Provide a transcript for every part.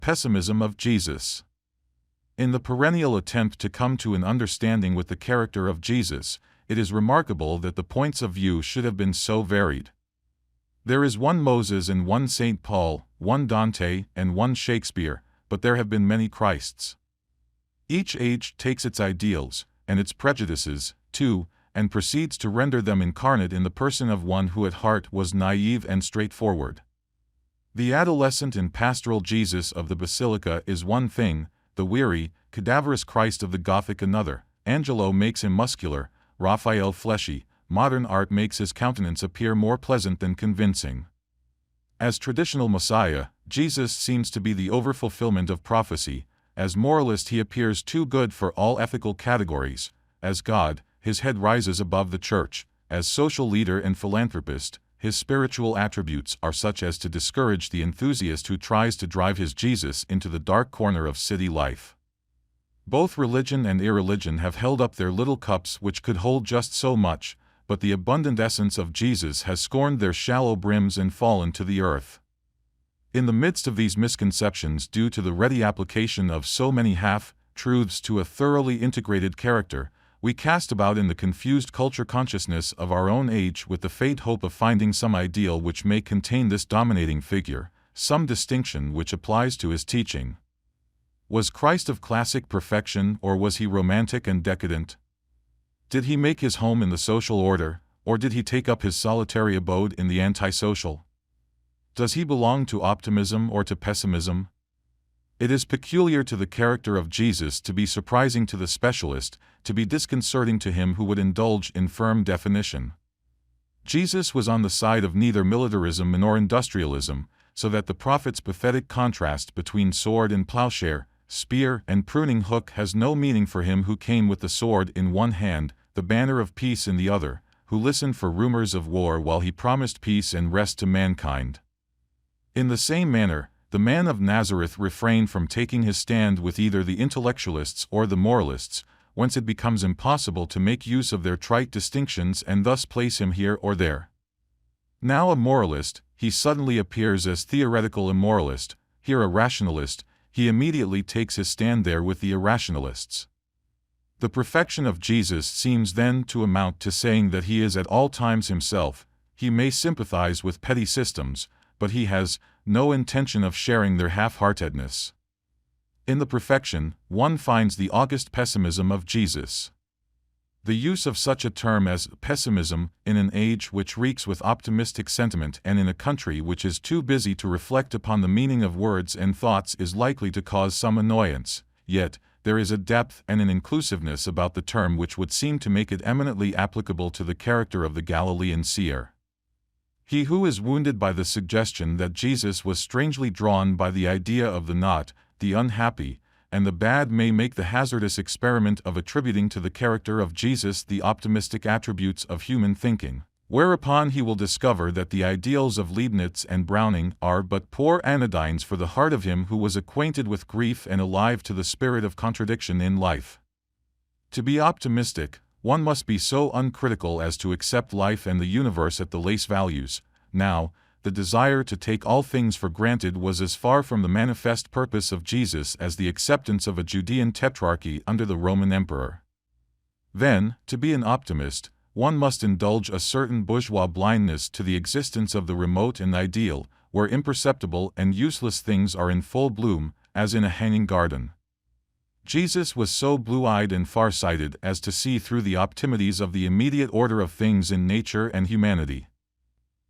Pessimism of Jesus. In the perennial attempt to come to an understanding with the character of Jesus, it is remarkable that the points of view should have been so varied. There is one Moses and one St. Paul, one Dante and one Shakespeare, but there have been many Christs. Each age takes its ideals, and its prejudices, too, and proceeds to render them incarnate in the person of one who at heart was naive and straightforward. The adolescent and pastoral Jesus of the Basilica is one thing, the weary, cadaverous Christ of the Gothic another. Angelo makes him muscular, Raphael fleshy, modern art makes his countenance appear more pleasant than convincing. As traditional Messiah, Jesus seems to be the overfulfillment of prophecy. As moralist he appears too good for all ethical categories. As God, his head rises above the church. As social leader and philanthropist, his spiritual attributes are such as to discourage the enthusiast who tries to drive his Jesus into the dark corner of city life. Both religion and irreligion have held up their little cups which could hold just so much, but the abundant essence of Jesus has scorned their shallow brims and fallen to the earth. In the midst of these misconceptions due to the ready application of so many half-truths to a thoroughly integrated character, we cast about in the confused culture consciousness of our own age with the faint hope of finding some ideal which may contain this dominating figure, some distinction which applies to his teaching. Was Christ of classic perfection, or was he romantic and decadent? Did he make his home in the social order, or did he take up his solitary abode in the antisocial? Does he belong to optimism or to pessimism? It is peculiar to the character of Jesus to be surprising to the specialist, to be disconcerting to him who would indulge in firm definition. Jesus was on the side of neither militarism nor industrialism, so that the prophet's pathetic contrast between sword and plowshare, spear and pruning hook has no meaning for him who came with the sword in one hand, the banner of peace in the other, who listened for rumors of war while he promised peace and rest to mankind. In the same manner, the man of Nazareth refrained from taking his stand with either the intellectualists or the moralists, whence it becomes impossible to make use of their trite distinctions and thus place him here or there. Now a moralist, he suddenly appears as theoretical immoralist, here a rationalist, he immediately takes his stand there with the irrationalists. The perfection of Jesus seems then to amount to saying that he is at all times himself. He may sympathize with petty systems, but he has no intention of sharing their half-heartedness. In the perfection, one finds the august pessimism of Jesus. The use of such a term as pessimism, in an age which reeks with optimistic sentiment and in a country which is too busy to reflect upon the meaning of words and thoughts, is likely to cause some annoyance, yet, there is a depth and an inclusiveness about the term which would seem to make it eminently applicable to the character of the Galilean seer. He who is wounded by the suggestion that Jesus was strangely drawn by the idea of the not, the unhappy, and the bad may make the hazardous experiment of attributing to the character of Jesus the optimistic attributes of human thinking, whereupon he will discover that the ideals of Leibniz and Browning are but poor anodynes for the heart of him who was acquainted with grief and alive to the spirit of contradiction in life. To be optimistic, one must be so uncritical as to accept life and the universe at the face values. Now, the desire to take all things for granted was as far from the manifest purpose of Jesus as the acceptance of a Judean tetrarchy under the Roman emperor. Then, to be an optimist, one must indulge a certain bourgeois blindness to the existence of the remote and ideal, where imperceptible and useless things are in full bloom, as in a hanging garden. Jesus was so blue-eyed and far-sighted as to see through the optimities of the immediate order of things in nature and humanity.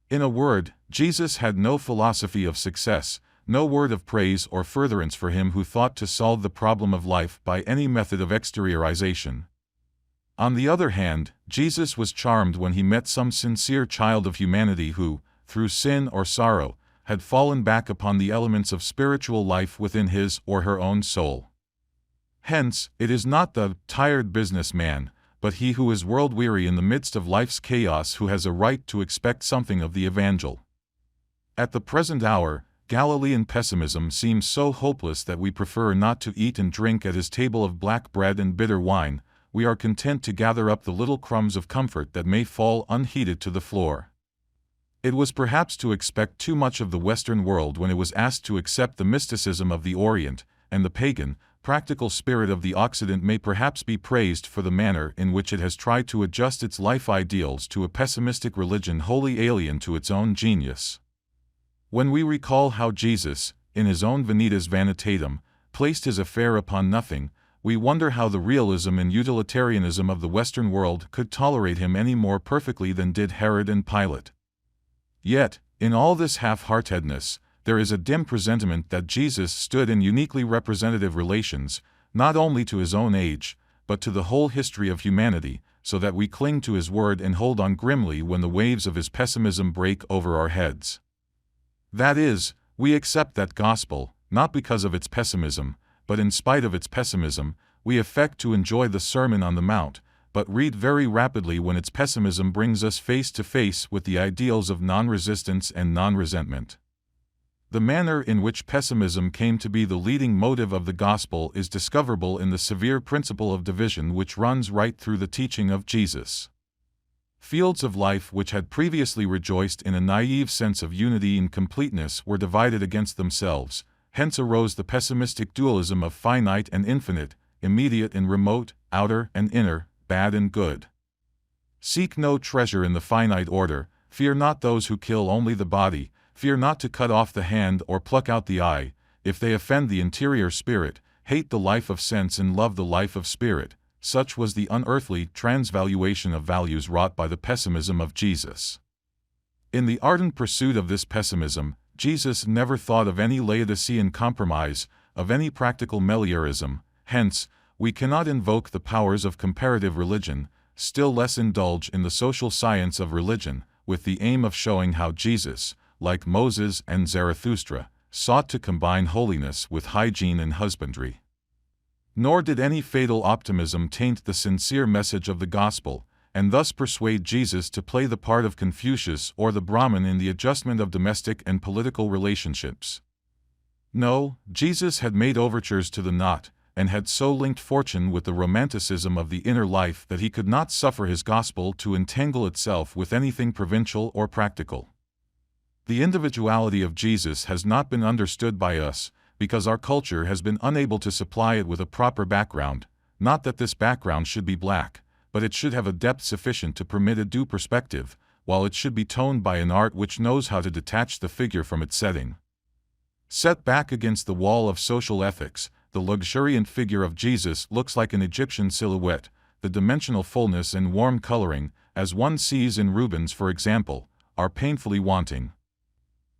In a word, Jesus had no philosophy of success, no word of praise or furtherance for him who thought to solve the problem of life by any method of exteriorization. On the other hand, Jesus was charmed when he met some sincere child of humanity who, through sin or sorrow, had fallen back upon the elements of spiritual life within his or her own soul. Hence, it is not the tired businessman, but he who is world-weary in the midst of life's chaos who has a right to expect something of the evangel. At the present hour, Galilean pessimism seems so hopeless that we prefer not to eat and drink at his table of black bread and bitter wine. We are content to gather up the little crumbs of comfort that may fall unheeded to the floor. It was perhaps to expect too much of the Western world when it was asked to accept the mysticism of the Orient, and the pagan, practical spirit of the Occident may perhaps be praised for the manner in which it has tried to adjust its life ideals to a pessimistic religion wholly alien to its own genius. When we recall how Jesus, in his own Vanitas Vanitatum, placed his affair upon nothing, we wonder how the realism and utilitarianism of the Western world could tolerate him any more perfectly than did Herod and Pilate. Yet, in all this half-heartedness, there is a dim presentiment that Jesus stood in uniquely representative relations, not only to his own age, but to the whole history of humanity, so that we cling to his word and hold on grimly when the waves of his pessimism break over our heads. That is, we accept that gospel, not because of its pessimism, but in spite of its pessimism, we affect to enjoy the Sermon on the Mount, but read very rapidly when its pessimism brings us face to face with the ideals of non-resistance and non-resentment. The manner in which pessimism came to be the leading motive of the gospel is discoverable in the severe principle of division which runs right through the teaching of Jesus. Fields of life which had previously rejoiced in a naive sense of unity and completeness were divided against themselves, hence arose the pessimistic dualism of finite and infinite, immediate and remote, outer and inner, bad and good. Seek no treasure in the finite order, fear not those who kill only the body, fear not to cut off the hand or pluck out the eye, if they offend the interior spirit, hate the life of sense and love the life of spirit. Such was the unearthly transvaluation of values wrought by the pessimism of Jesus. In the ardent pursuit of this pessimism, Jesus never thought of any Laodicean compromise, of any practical meliorism. Hence, we cannot invoke the powers of comparative religion, still less indulge in the social science of religion, with the aim of showing how Jesus, like Moses and Zarathustra, sought to combine holiness with hygiene and husbandry. Nor did any fatal optimism taint the sincere message of the gospel, and thus persuade Jesus to play the part of Confucius or the Brahmin in the adjustment of domestic and political relationships. No, Jesus had made overtures to the knot, and had so linked fortune with the romanticism of the inner life that he could not suffer his gospel to entangle itself with anything provincial or practical. The individuality of Jesus has not been understood by us, because our culture has been unable to supply it with a proper background, not that this background should be black, but it should have a depth sufficient to permit a due perspective, while it should be toned by an art which knows how to detach the figure from its setting. Set back against the wall of social ethics, the luxuriant figure of Jesus looks like an Egyptian silhouette, the dimensional fullness and warm coloring, as one sees in Rubens for example, are painfully wanting.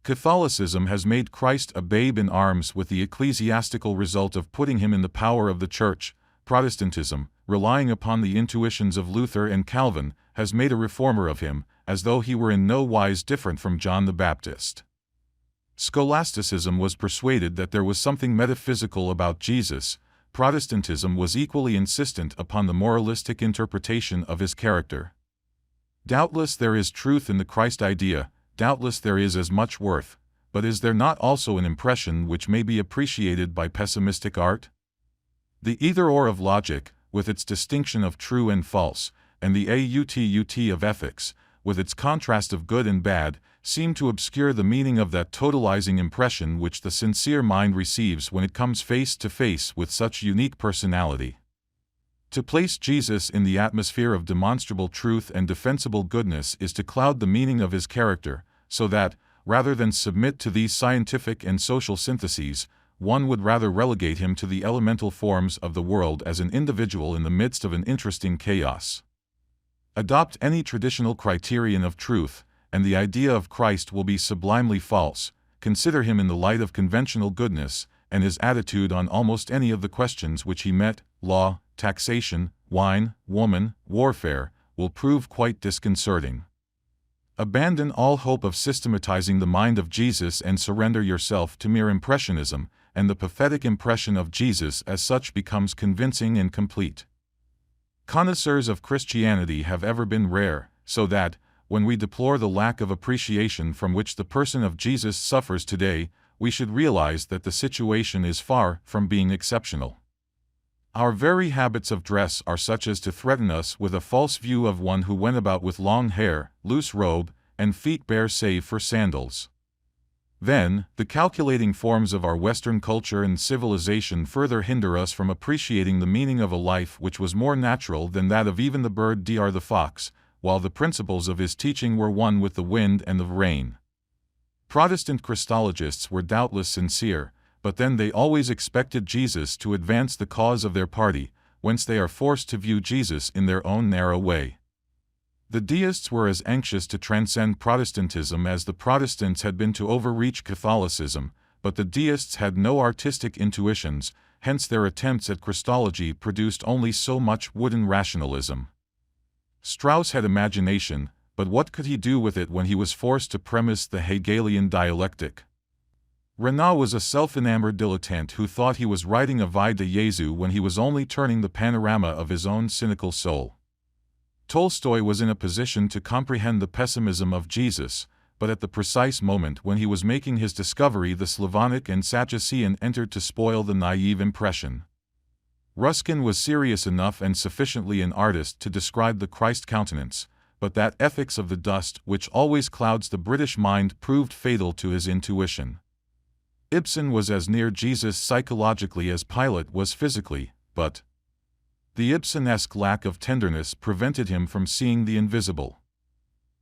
Catholicism has made Christ a babe in arms with the ecclesiastical result of putting him in the power of the Church. Protestantism, relying upon the intuitions of Luther and Calvin, has made a reformer of him, as though he were in no wise different from John the Baptist. Scholasticism was persuaded that there was something metaphysical about Jesus. Protestantism was equally insistent upon the moralistic interpretation of his character. Doubtless there is truth in the Christ idea, doubtless there is as much worth, but is there not also an impression which may be appreciated by pessimistic art? The either-or of logic, with its distinction of true and false, and the out of ethics, with its contrast of good and bad, seem to obscure the meaning of that totalizing impression which the sincere mind receives when it comes face to face with such unique personality. To place Jesus in the atmosphere of demonstrable truth and defensible goodness is to cloud the meaning of his character, so that, rather than submit to these scientific and social syntheses, one would rather relegate him to the elemental forms of the world as an individual in the midst of an interesting chaos. Adopt any traditional criterion of truth, and the idea of Christ will be sublimely false. Consider him in the light of conventional goodness, and his attitude on almost any of the questions which he met, law, taxation, wine, woman, warfare, will prove quite disconcerting. Abandon all hope of systematizing the mind of Jesus and surrender yourself to mere impressionism, and the pathetic impression of Jesus as such becomes convincing and complete. Connoisseurs of Christianity have ever been rare, so that, when we deplore the lack of appreciation from which the person of Jesus suffers today, we should realize that the situation is far from being exceptional. Our very habits of dress are such as to threaten us with a false view of one who went about with long hair, loose robe, and feet bare save for sandals. Then, the calculating forms of our Western culture and civilization further hinder us from appreciating the meaning of a life which was more natural than that of even the bird dr the fox, while the principles of his teaching were one with the wind and the rain. Protestant Christologists were doubtless sincere, but then they always expected Jesus to advance the cause of their party, whence they are forced to view Jesus in their own narrow way. The deists were as anxious to transcend Protestantism as the Protestants had been to overreach Catholicism, but the deists had no artistic intuitions, hence their attempts at Christology produced only so much wooden rationalism. Strauss had imagination, but what could he do with it when he was forced to premise the Hegelian dialectic? Renan was a self-enamored dilettante who thought he was writing a Vie de Jésus when he was only turning the panorama of his own cynical soul. Tolstoy was in a position to comprehend the pessimism of Jesus, but at the precise moment when he was making his discovery, the Slavonic and Sadducean entered to spoil the naive impression. Ruskin was serious enough and sufficiently an artist to describe the Christ countenance, but that ethics of the dust which always clouds the British mind proved fatal to his intuition. Ibsen was as near Jesus psychologically as Pilate was physically, but the Ibsenesque lack of tenderness prevented him from seeing the invisible.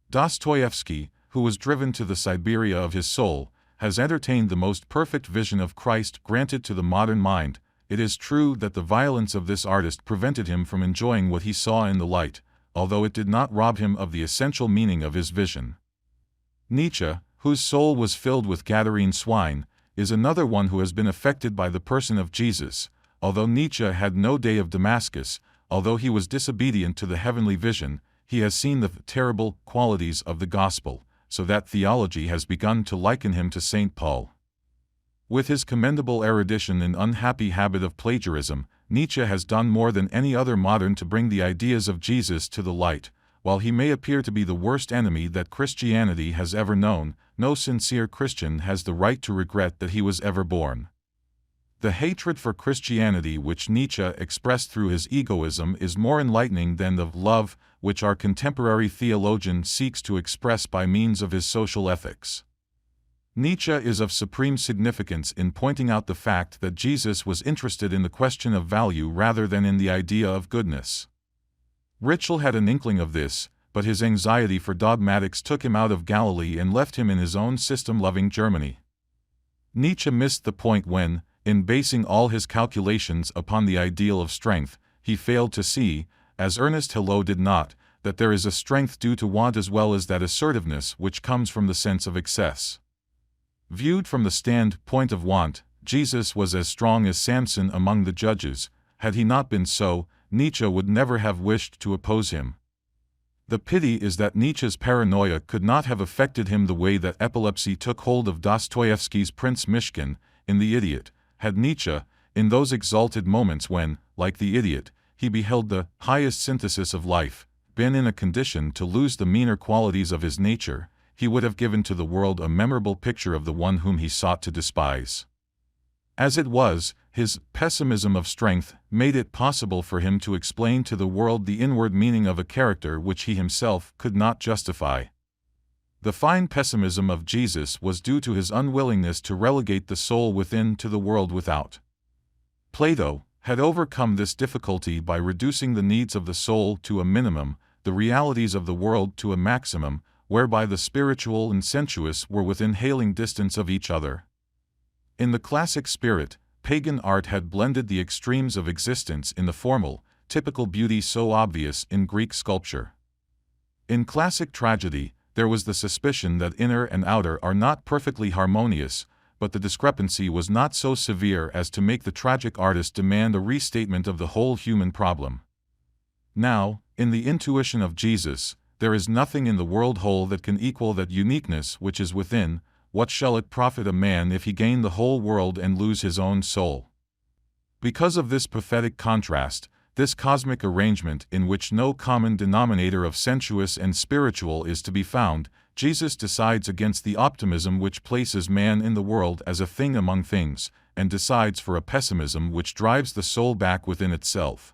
Dostoevsky, who was driven to the Siberia of his soul, has entertained the most perfect vision of Christ granted to the modern mind. It is true that the violence of this artist prevented him from enjoying what he saw in the light, although it did not rob him of the essential meaning of his vision. Nietzsche, whose soul was filled with Gadarene swine, is another one who has been affected by the person of Jesus. Although Nietzsche had no day of Damascus, although he was disobedient to the heavenly vision, he has seen the terrible qualities of the gospel, so that theology has begun to liken him to St. Paul. With his commendable erudition and unhappy habit of plagiarism, Nietzsche has done more than any other modern to bring the ideas of Jesus to the light. While he may appear to be the worst enemy that Christianity has ever known, no sincere Christian has the right to regret that he was ever born. The hatred for Christianity which Nietzsche expressed through his egoism is more enlightening than the love which our contemporary theologian seeks to express by means of his social ethics. Nietzsche is of supreme significance in pointing out the fact that Jesus was interested in the question of value rather than in the idea of goodness. Ritschl had an inkling of this, but his anxiety for dogmatics took him out of Galilee and left him in his own system-loving Germany. Nietzsche missed the point when, in basing all his calculations upon the ideal of strength, he failed to see, as Ernest Hello did not, that there is a strength due to want as well as that assertiveness which comes from the sense of excess. Viewed from the standpoint of want, Jesus was as strong as Samson among the judges. Had he not been so, Nietzsche would never have wished to oppose him. The pity is that Nietzsche's paranoia could not have affected him the way that epilepsy took hold of Dostoevsky's Prince Mishkin, in The Idiot. Had Nietzsche, in those exalted moments when, like the idiot, he beheld the highest synthesis of life, been in a condition to lose the meaner qualities of his nature, he would have given to the world a memorable picture of the one whom he sought to despise. As it was, his pessimism of strength made it possible for him to explain to the world the inward meaning of a character which he himself could not justify. The fine pessimism of Jesus was due to his unwillingness to relegate the soul within to the world without. Plato had overcome this difficulty by reducing the needs of the soul to a minimum, the realities of the world to a maximum, whereby the spiritual and sensuous were within hailing distance of each other. In the classic spirit, pagan art had blended the extremes of existence in the formal, typical beauty so obvious in Greek sculpture. In classic tragedy, there was the suspicion that inner and outer are not perfectly harmonious, but the discrepancy was not so severe as to make the tragic artist demand a restatement of the whole human problem. Now, in the intuition of Jesus, there is nothing in the world whole that can equal that uniqueness which is within. What shall it profit a man if he gain the whole world and lose his own soul? Because of this pathetic contrast, this cosmic arrangement in which no common denominator of sensuous and spiritual is to be found, Jesus decides against the optimism which places man in the world as a thing among things, and decides for a pessimism which drives the soul back within itself.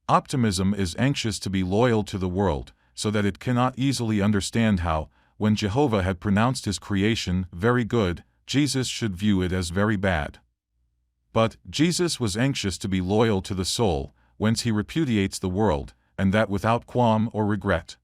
Optimism is anxious to be loyal to the world, so that it cannot easily understand how, when Jehovah had pronounced his creation very good, Jesus should view it as very bad. But Jesus was anxious to be loyal to the soul, whence he repudiates the world, and that without qualm or regret.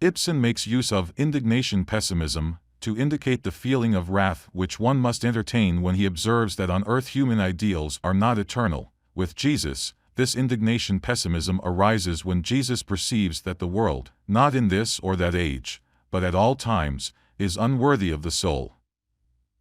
Ibsen makes use of indignation pessimism to indicate the feeling of wrath which one must entertain when he observes that on earth human ideals are not eternal. With Jesus, this indignation pessimism arises when Jesus perceives that the world, not in this or that age, but at all times, is unworthy of the soul.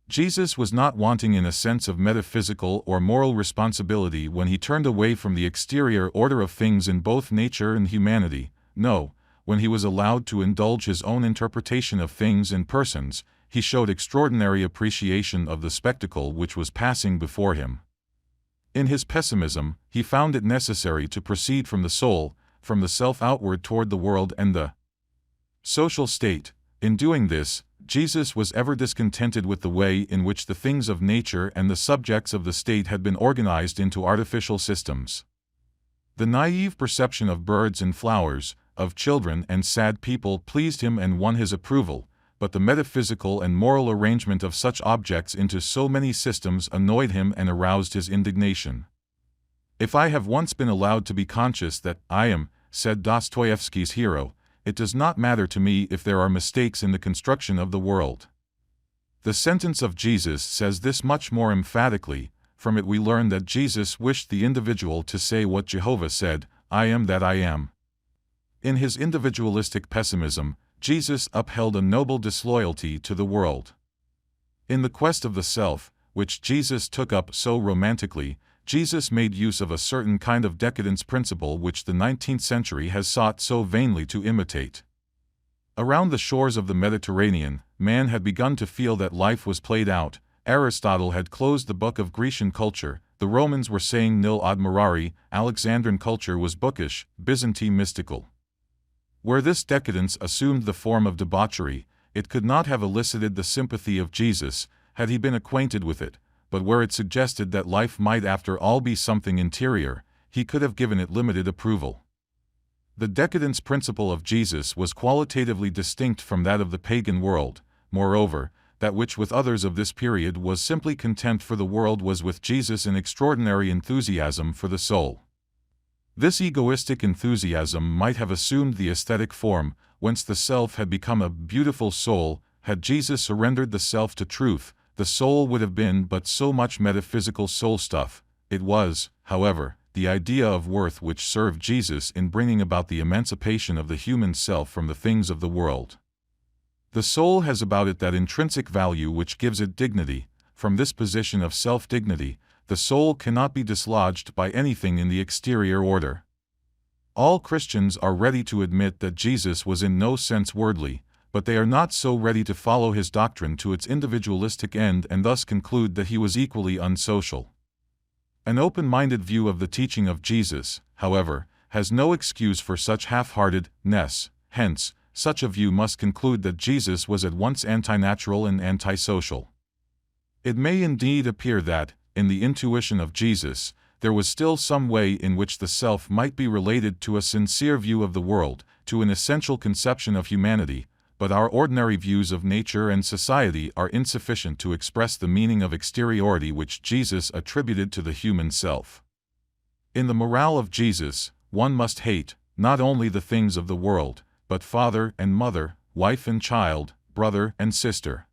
Jesus was not wanting in a sense of metaphysical or moral responsibility when he turned away from the exterior order of things in both nature and humanity. No, when he was allowed to indulge his own interpretation of things and persons, he showed extraordinary appreciation of the spectacle which was passing before him. In his pessimism, he found it necessary to proceed from the soul, from the self outward toward the world and the social state. In doing this, Jesus was ever discontented with the way in which the things of nature and the subjects of the state had been organized into artificial systems. The naive perception of birds and flowers, of children and sad people pleased him and won his approval, but the metaphysical and moral arrangement of such objects into so many systems annoyed him and aroused his indignation. "If I have once been allowed to be conscious that I am," said Dostoevsky's hero, "it does not matter to me if there are mistakes in the construction of the world." The sentence of Jesus says this much more emphatically. From it we learn that Jesus wished the individual to say what Jehovah said, "I am that I am." In his individualistic pessimism, Jesus upheld a noble disloyalty to the world. In the quest of the self, which Jesus took up so romantically, Jesus made use of a certain kind of decadence principle which the 19th century has sought so vainly to imitate. Around the shores of the Mediterranean, man had begun to feel that life was played out. Aristotle had closed the book of Grecian culture, the Romans were saying nil admirari, Alexandrian culture was bookish, Byzantine mystical. Where this decadence assumed the form of debauchery, it could not have elicited the sympathy of Jesus, had he been acquainted with it, but where it suggested that life might after all be something interior, he could have given it limited approval. The decadence principle of Jesus was qualitatively distinct from that of the pagan world. Moreover, that which with others of this period was simply contempt for the world was with Jesus an extraordinary enthusiasm for the soul. This egoistic enthusiasm might have assumed the aesthetic form, whence the self had become a beautiful soul. Had Jesus surrendered the self to truth, the soul would have been but so much metaphysical soul stuff. It was, however, the idea of worth which served Jesus in bringing about the emancipation of the human self from the things of the world. The soul has about it that intrinsic value which gives it dignity. From this position of self-dignity, the soul cannot be dislodged by anything in the exterior order. All Christians are ready to admit that Jesus was in no sense worldly, but they are not so ready to follow his doctrine to its individualistic end and thus conclude that he was equally unsocial. An open-minded view of the teaching of Jesus, however, has no excuse for such half-heartedness. Hence, such a view must conclude that Jesus was at once anti-natural and anti-social. It may indeed appear that, in the intuition of Jesus, there was still some way in which the self might be related to a sincere view of the world, to an essential conception of humanity, but our ordinary views of nature and society are insufficient to express the meaning of exteriority which Jesus attributed to the human self. In the morale of Jesus, one must hate, not only the things of the world, but father and mother, wife and child, brother and sister.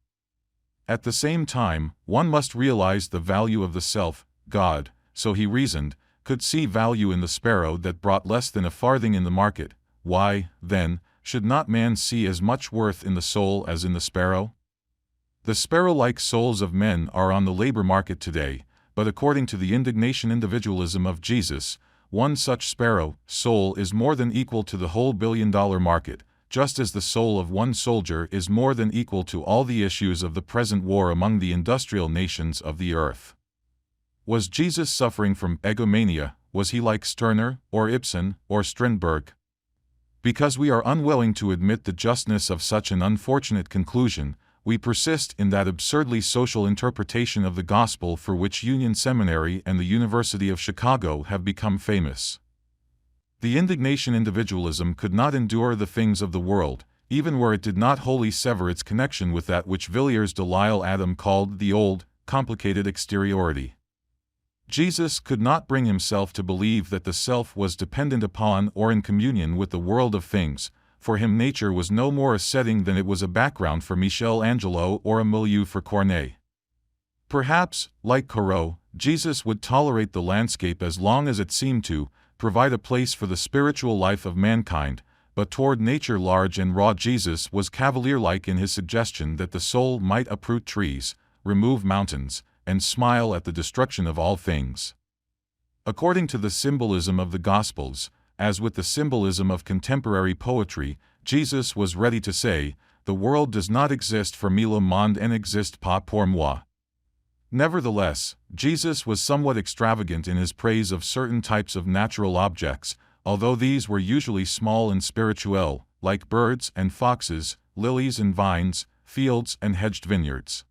At the same time, one must realize the value of the self. God, so he reasoned, could see value in the sparrow that brought less than a farthing in the market. Why, then, should not man see as much worth in the soul as in the sparrow? The sparrow-like souls of men are on the labor market today, but according to the indignation individualism of Jesus, one such sparrow soul is more than equal to the whole billion-dollar market, just as the soul of one soldier is more than equal to all the issues of the present war among the industrial nations of the earth. Was Jesus suffering from egomania? Was he like Stirner, or Ibsen, or Strindberg? Because we are unwilling to admit the justness of such an unfortunate conclusion, we persist in that absurdly social interpretation of the gospel for which Union Seminary and the University of Chicago have become famous. The indignation individualism could not endure the things of the world, even where it did not wholly sever its connection with that which Villiers de L'Isle Adam called the old, complicated exteriority. Jesus could not bring himself to believe that the self was dependent upon or in communion with the world of things. For him nature was no more a setting than it was a background for Michelangelo or a milieu for Corneille. Perhaps, like Corot, Jesus would tolerate the landscape as long as it seemed to provide a place for the spiritual life of mankind, but toward nature large and raw Jesus was cavalier-like in his suggestion that the soul might uproot trees, remove mountains, and smile at the destruction of all things. According to the symbolism of the Gospels, as with the symbolism of contemporary poetry, Jesus was ready to say, "The world does not exist for me, le monde n'existe pas pour moi." Nevertheless, Jesus was somewhat extravagant in his praise of certain types of natural objects, although these were usually small and spirituel, like birds and foxes, lilies and vines, fields and hedged vineyards.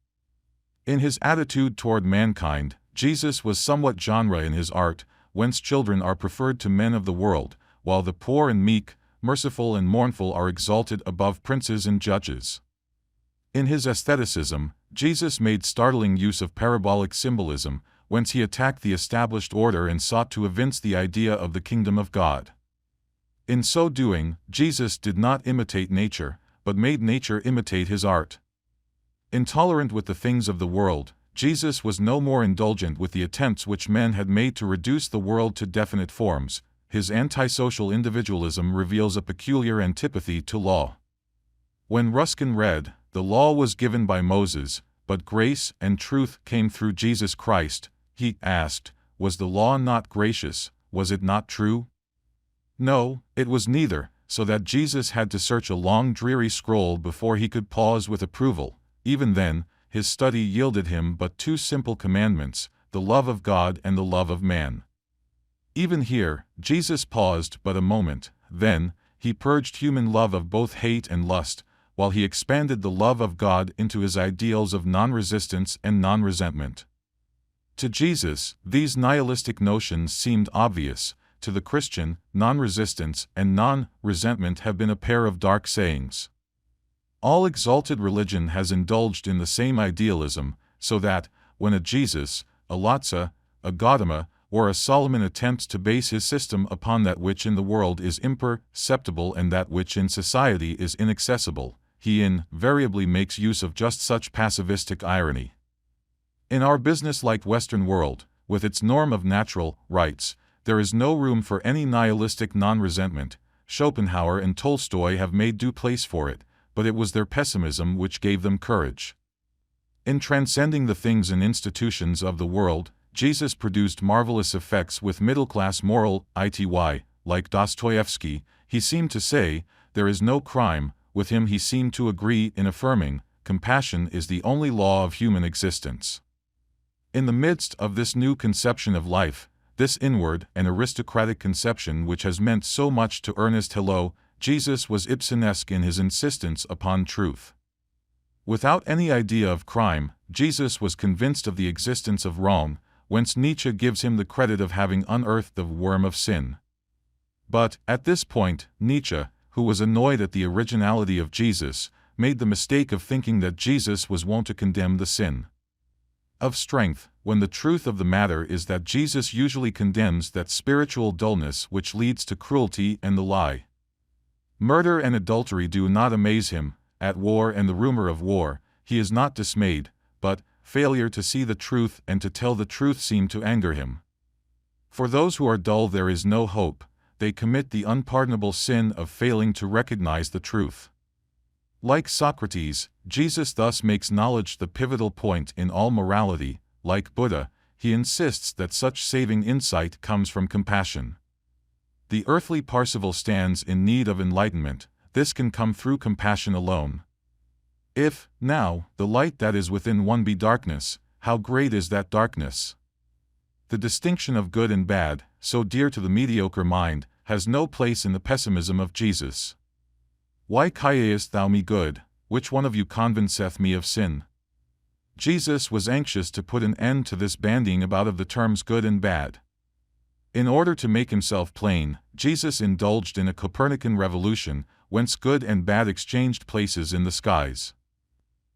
In his attitude toward mankind, Jesus was somewhat genre in his art, whence children are preferred to men of the world, while the poor and meek, merciful and mournful are exalted above princes and judges. In his aestheticism, Jesus made startling use of parabolic symbolism, whence he attacked the established order and sought to evince the idea of the kingdom of God. In so doing, Jesus did not imitate nature, but made nature imitate his art. Intolerant with the things of the world, Jesus was no more indulgent with the attempts which men had made to reduce the world to definite forms. His antisocial individualism reveals a peculiar antipathy to law. When Ruskin read, "The law was given by Moses, but grace and truth came through Jesus Christ," he asked, "Was the law not gracious, was it not true?" No, it was neither, so that Jesus had to search a long dreary scroll before he could pause with approval. Even then, his study yielded him but two simple commandments, the love of God and the love of man. Even here, Jesus paused but a moment, then, he purged human love of both hate and lust, while he expanded the love of God into his ideals of non-resistance and non-resentment. To Jesus, these nihilistic notions seemed obvious. To the Christian, non-resistance and non-resentment have been a pair of dark sayings. All exalted religion has indulged in the same idealism, so that, when a Jesus, a Lotze, a Gautama, or a Solomon attempts to base his system upon that which in the world is imperceptible and that which in society is inaccessible, he invariably makes use of just such pacifistic irony. In our business-like Western world, with its norm of natural rights, there is no room for any nihilistic non-resentment. Schopenhauer and Tolstoy have made due place for it, but it was their pessimism which gave them courage. In transcending the things and institutions of the world, Jesus produced marvelous effects with middle-class moral ity. Like Dostoevsky, he seemed to say, "There is no crime." With him he seemed to agree in affirming, "Compassion is the only law of human existence." In the midst of this new conception of life, this inward and aristocratic conception which has meant so much to Ernest Hello, Jesus was Ibsenesque in his insistence upon truth. Without any idea of crime, Jesus was convinced of the existence of wrong, whence Nietzsche gives him the credit of having unearthed the worm of sin. But, at this point, Nietzsche, who was annoyed at the originality of Jesus, made the mistake of thinking that Jesus was wont to condemn the sin of strength, when the truth of the matter is that Jesus usually condemns that spiritual dullness which leads to cruelty and the lie. Murder and adultery do not amaze him. At war and the rumor of war, he is not dismayed, but failure to see the truth and to tell the truth seem to anger him. For those who are dull there is no hope. They commit the unpardonable sin of failing to recognize the truth. Like Socrates, Jesus thus makes knowledge the pivotal point in all morality. Like Buddha, he insists that such saving insight comes from compassion. The earthly Parsifal stands in need of enlightenment. This can come through compassion alone. If, now, the light that is within one be darkness, how great is that darkness? The distinction of good and bad, so dear to the mediocre mind, has no place in the pessimism of Jesus. Why criest thou me good? Which one of you convinceth me of sin? Jesus was anxious to put an end to this bandying about of the terms good and bad. In order to make himself plain, Jesus indulged in a Copernican revolution, whence good and bad exchanged places in the skies.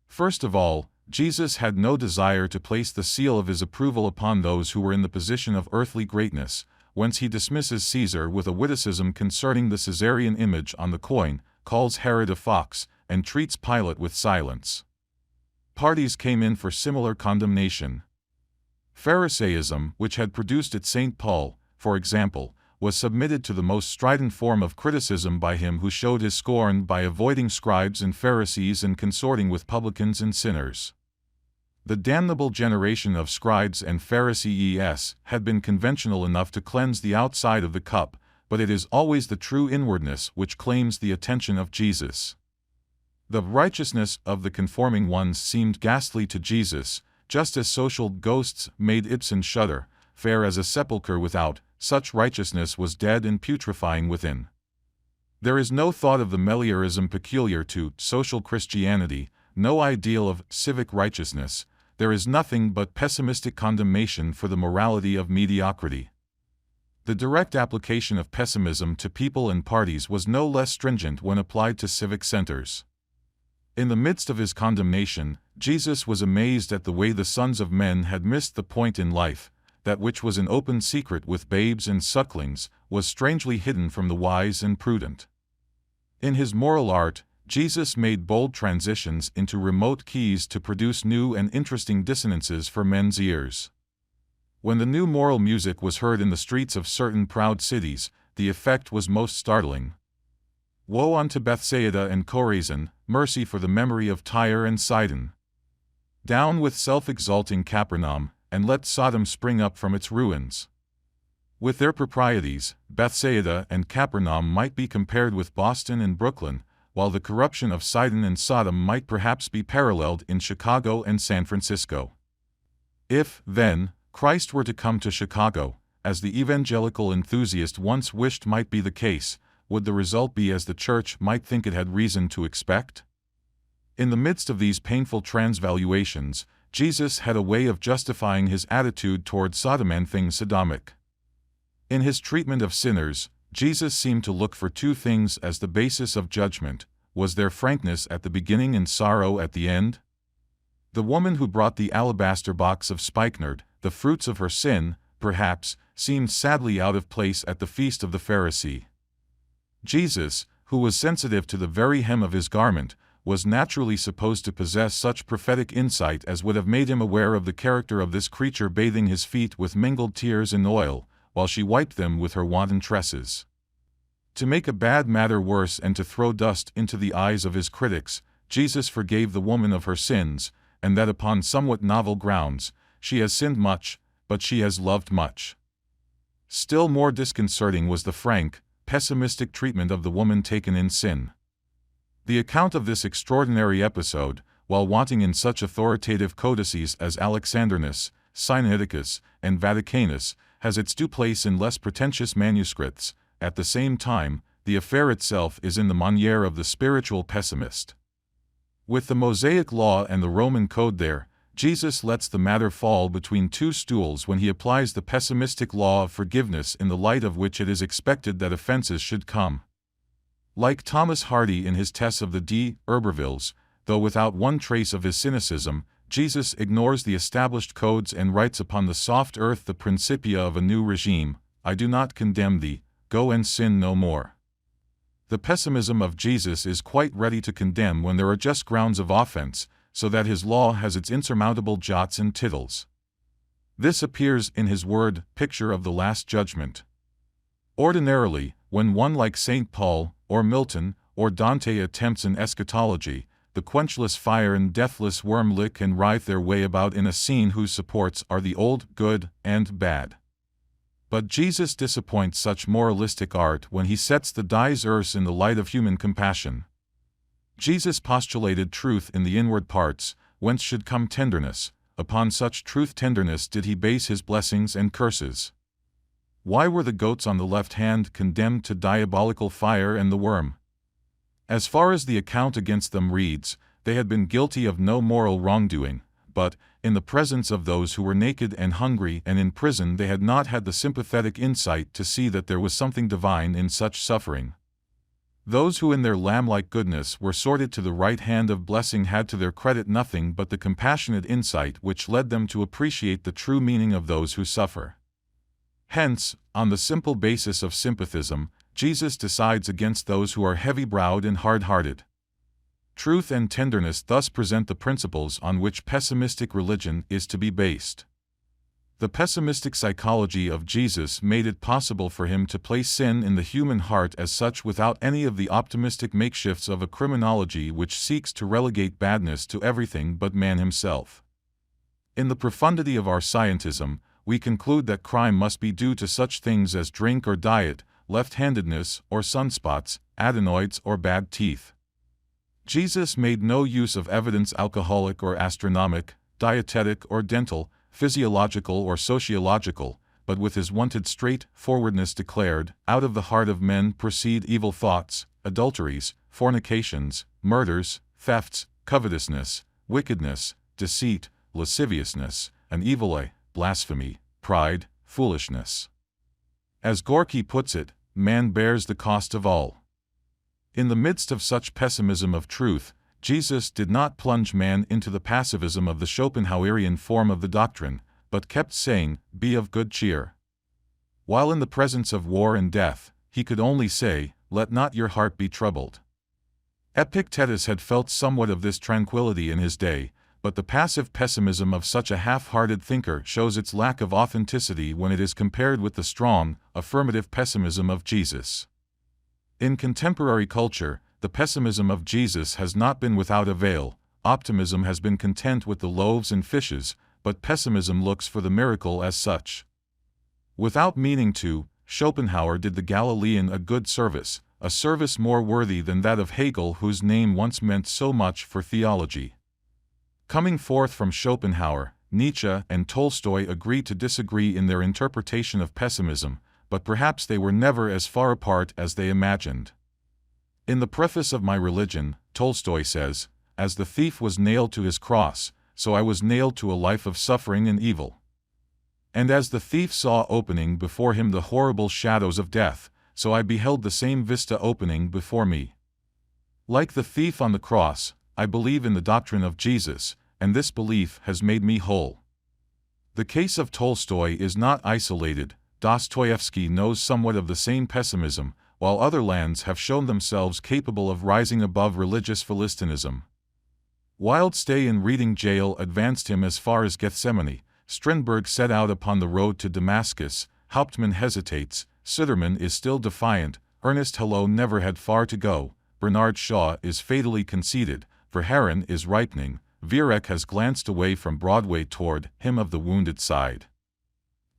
First of all, Jesus had no desire to place the seal of his approval upon those who were in the position of earthly greatness, whence he dismisses Caesar with a witticism concerning the Caesarian image on the coin, calls Herod a fox, and treats Pilate with silence. Parties came in for similar condemnation. Pharisaism, which had produced at St. Paul, for example, was submitted to the most strident form of criticism by him who showed his scorn by avoiding scribes and Pharisees and consorting with publicans and sinners. The damnable generation of scribes and Pharisees had been conventional enough to cleanse the outside of the cup, but it is always the true inwardness which claims the attention of Jesus. The righteousness of the conforming ones seemed ghastly to Jesus, just as social ghosts made Ibsen shudder, fair as a sepulchre without, such righteousness was dead and putrefying within. There is no thought of the meliorism peculiar to social Christianity, no ideal of civic righteousness. There is nothing but pessimistic condemnation for the morality of mediocrity. The direct application of pessimism to people and parties was no less stringent when applied to civic centers. In the midst of his condemnation, Jesus was amazed at the way the sons of men had missed the point in life. That which was an open secret with babes and sucklings was strangely hidden from the wise and prudent. In his moral art, Jesus made bold transitions into remote keys to produce new and interesting dissonances for men's ears. When the new moral music was heard in the streets of certain proud cities, the effect was most startling. Woe unto Bethsaida and Chorazin, mercy for the memory of Tyre and Sidon. Down with self-exalting Capernaum, and let Sodom spring up from its ruins. With their proprieties, Bethsaida and Capernaum might be compared with Boston and Brooklyn, while the corruption of Sidon and Sodom might perhaps be paralleled in Chicago and San Francisco. If, then, Christ were to come to Chicago, as the evangelical enthusiast once wished might be the case, would the result be as the Church might think it had reason to expect? In the midst of these painful transvaluations, Jesus had a way of justifying his attitude toward Sodom and things Sodomic. In his treatment of sinners, Jesus seemed to look for two things as the basis of judgment. Was there frankness at the beginning and sorrow at the end? The woman who brought the alabaster box of spikenard, the fruits of her sin, perhaps, seemed sadly out of place at the feast of the Pharisee. Jesus, who was sensitive to the very hem of his garment, was naturally supposed to possess such prophetic insight as would have made him aware of the character of this creature bathing his feet with mingled tears and oil, while she wiped them with her wanton tresses. To make a bad matter worse and to throw dust into the eyes of his critics, Jesus forgave the woman of her sins, and that upon somewhat novel grounds. She has sinned much, but she has loved much. Still more disconcerting was the frank, pessimistic treatment of the woman taken in sin. The account of this extraordinary episode, while wanting in such authoritative codices as Alexandrinus, Sinaiticus, and Vaticanus, has its due place in less pretentious manuscripts. At the same time, the affair itself is in the manière of the spiritual pessimist. With the Mosaic Law and the Roman Code there, Jesus lets the matter fall between two stools when he applies the pessimistic law of forgiveness in the light of which it is expected that offenses should come. Like Thomas Hardy in his tests of the d'Urbervilles, though without one trace of his cynicism, Jesus ignores the established codes and writes upon the soft earth the principia of a new regime. I do not condemn thee, go and sin no more. The pessimism of Jesus is quite ready to condemn when there are just grounds of offense, so that his law has its insurmountable jots and tittles. This appears in his word picture of the Last Judgment. Ordinarily, when one like St. Paul, or Milton, or Dante attempts an eschatology, the quenchless fire and deathless worm lick and writhe their way about in a scene whose supports are the old, good, and bad. But Jesus disappoints such moralistic art when he sets the dies urs in the light of human compassion. Jesus postulated truth in the inward parts, whence should come tenderness. Upon such truth-tenderness did he base his blessings and curses. Why were the goats on the left hand condemned to diabolical fire and the worm? As far as the account against them reads, they had been guilty of no moral wrongdoing, but, in the presence of those who were naked and hungry and in prison, they had not had the sympathetic insight to see that there was something divine in such suffering. Those who in their lamb-like goodness were sorted to the right hand of blessing had to their credit nothing but the compassionate insight which led them to appreciate the true meaning of those who suffer. Hence, on the simple basis of sympathism, Jesus decides against those who are heavy-browed and hard-hearted. Truth and tenderness thus present the principles on which pessimistic religion is to be based. The pessimistic psychology of Jesus made it possible for him to place sin in the human heart as such without any of the optimistic makeshifts of a criminology which seeks to relegate badness to everything but man himself. In the profundity of our scientism, we conclude that crime must be due to such things as drink or diet, left-handedness or sunspots, adenoids or bad teeth. Jesus made no use of evidence alcoholic or astronomic, dietetic or dental, physiological or sociological, but with his wonted straightforwardness declared, "Out of the heart of men proceed evil thoughts, adulteries, fornications, murders, thefts, covetousness, wickedness, deceit, lasciviousness, an evil eye, blasphemy, pride, foolishness." As Gorky puts it, man bears the cost of all. In the midst of such pessimism of truth, Jesus did not plunge man into the passivism of the Schopenhauerian form of the doctrine, but kept saying, "Be of good cheer." While in the presence of war and death, he could only say, "Let not your heart be troubled." Epictetus had felt somewhat of this tranquility in his day, but the passive pessimism of such a half-hearted thinker shows its lack of authenticity when it is compared with the strong, affirmative pessimism of Jesus. In contemporary culture, the pessimism of Jesus has not been without avail. Optimism has been content with the loaves and fishes, but pessimism looks for the miracle as such. Without meaning to, Schopenhauer did the Galilean a good service, a service more worthy than that of Hegel, whose name once meant so much for theology. Coming forth from Schopenhauer, Nietzsche and Tolstoy agree to disagree in their interpretation of pessimism, but perhaps they were never as far apart as they imagined. In the preface of My Religion, Tolstoy says, "As the thief was nailed to his cross, so I was nailed to a life of suffering and evil. And as the thief saw opening before him the horrible shadows of death, so I beheld the same vista opening before me. Like the thief on the cross, I believe in the doctrine of Jesus, and this belief has made me whole." The case of Tolstoy is not isolated. Dostoevsky knows somewhat of the same pessimism, while other lands have shown themselves capable of rising above religious Philistinism. Wilde's stay in Reading jail advanced him as far as Gethsemane. Strindberg set out upon the road to Damascus. Hauptmann hesitates. Sudermann is still defiant. Ernest Hello never had far to go. Bernard Shaw is fatally conceited. Verhaeren is ripening. Viereck has glanced away from Broadway toward Hymn of the Wounded Side.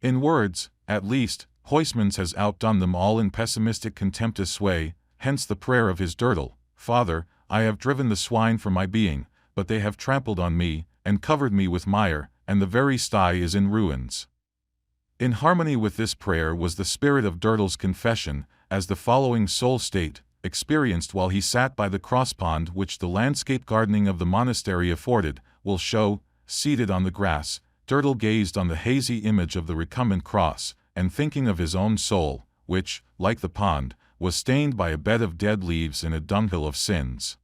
In words, at least, Huysmans has outdone them all in pessimistic contemptuous sway, hence the prayer of his dirtle, "Father, I have driven the swine from my being, but they have trampled on me, and covered me with mire, and the very sty is in ruins." In harmony with this prayer was the spirit of Dirtle's confession, as the following soul state, experienced while he sat by the cross-pond which the landscape gardening of the monastery afforded, will show. Seated on the grass, Dirtle gazed on the hazy image of the recumbent cross, and thinking of his own soul, which, like the pond, was stained by a bed of dead leaves and a dunghill of sins.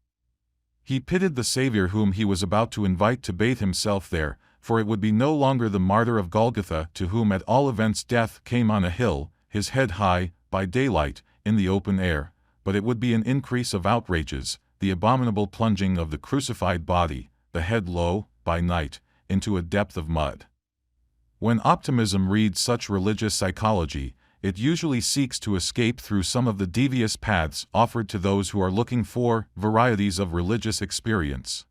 He pitied the Saviour whom he was about to invite to bathe himself there, for it would be no longer the martyr of Golgotha to whom at all events death came on a hill, his head high, by daylight, in the open air, but it would be an increase of outrages, the abominable plunging of the crucified body, the head low, by night, into a depth of mud. When optimism reads such religious psychology, it usually seeks to escape through some of the devious paths offered to those who are looking for varieties of religious experience.